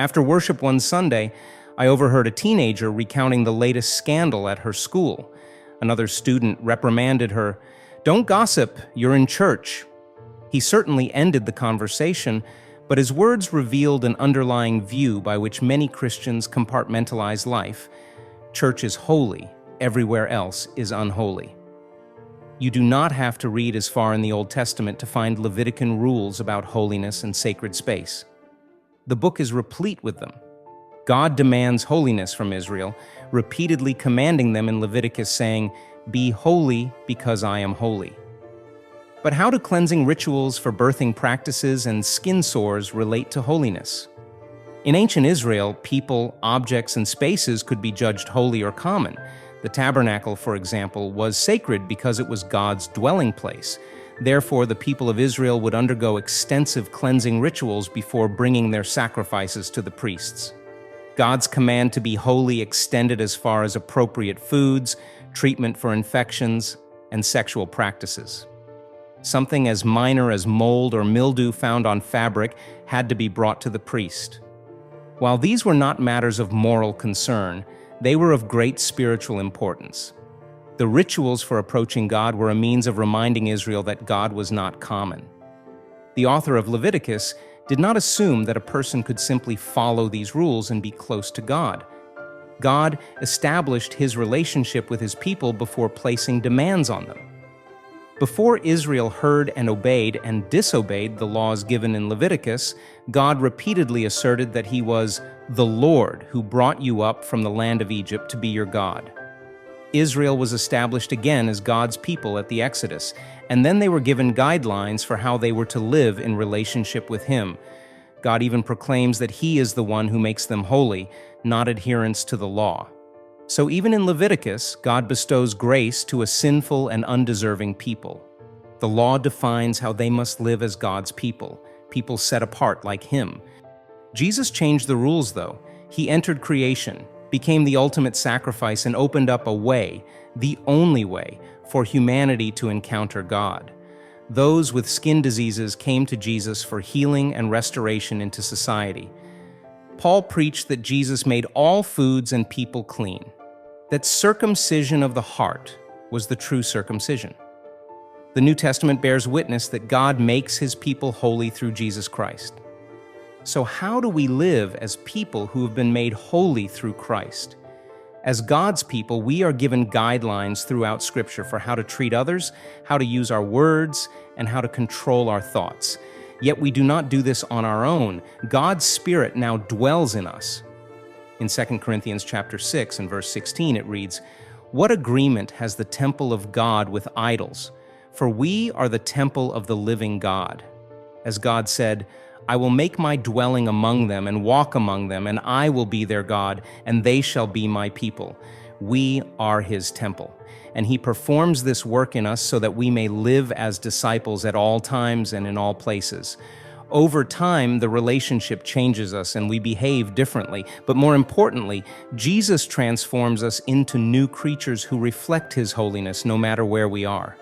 After worship one Sunday, I overheard a teenager recounting the latest scandal at her school. Another student reprimanded her, "Don't gossip, you're in church." He certainly ended the conversation, but his words revealed an underlying view by which many Christians compartmentalize life. Church is holy, everywhere else is unholy. You do not have to read as far in the Old Testament to find Levitican rules about holiness and sacred space. The book is replete with them. God demands holiness from Israel, repeatedly commanding them in Leviticus saying, "Be holy because I am holy." But how do cleansing rituals for birthing practices and skin sores relate to holiness? In ancient Israel, people, objects, and spaces could be judged holy or common. The tabernacle, for example, was sacred because it was God's dwelling place. Therefore, the people of Israel would undergo extensive cleansing rituals before bringing their sacrifices to the priests. God's command to be holy extended as far as appropriate foods, treatment for infections, and sexual practices. Something as minor as mold or mildew found on fabric had to be brought to the priest. While these were not matters of moral concern, they were of great spiritual importance. The rituals for approaching God were a means of reminding Israel that God was not common. The author of Leviticus did not assume that a person could simply follow these rules and be close to God. God established his relationship with his people before placing demands on them. Before Israel heard and obeyed and disobeyed the laws given in Leviticus, God repeatedly asserted that he was the Lord who brought you up from the land of Egypt to be your God. Israel was established again as God's people at the Exodus, and then they were given guidelines for how they were to live in relationship with him. God even proclaims that he is the one who makes them holy, not adherence to the law. So even in Leviticus, God bestows grace to a sinful and undeserving people. The law defines how they must live as God's people set apart like him. Jesus changed the rules, though. He entered creation, became the ultimate sacrifice, and opened up a way, the only way, for humanity to encounter God. Those with skin diseases came to Jesus for healing and restoration into society. Paul preached that Jesus made all foods and people clean, that circumcision of the heart was the true circumcision. The New Testament bears witness that God makes his people holy through Jesus Christ. So how do we live as people who have been made holy through Christ? As God's people, we are given guidelines throughout Scripture for how to treat others, how to use our words, and how to control our thoughts. Yet we do not do this on our own. God's Spirit now dwells in us. In 2 Corinthians chapter 6 and verse 16 it reads, "What agreement has the temple of God with idols? For we are the temple of the living God." As God said, "I will make my dwelling among them and walk among them, and I will be their God, and they shall be my people." We are his temple, and he performs this work in us so that we may live as disciples at all times and in all places. Over time, the relationship changes us and we behave differently, but more importantly, Jesus transforms us into new creatures who reflect his holiness no matter where we are.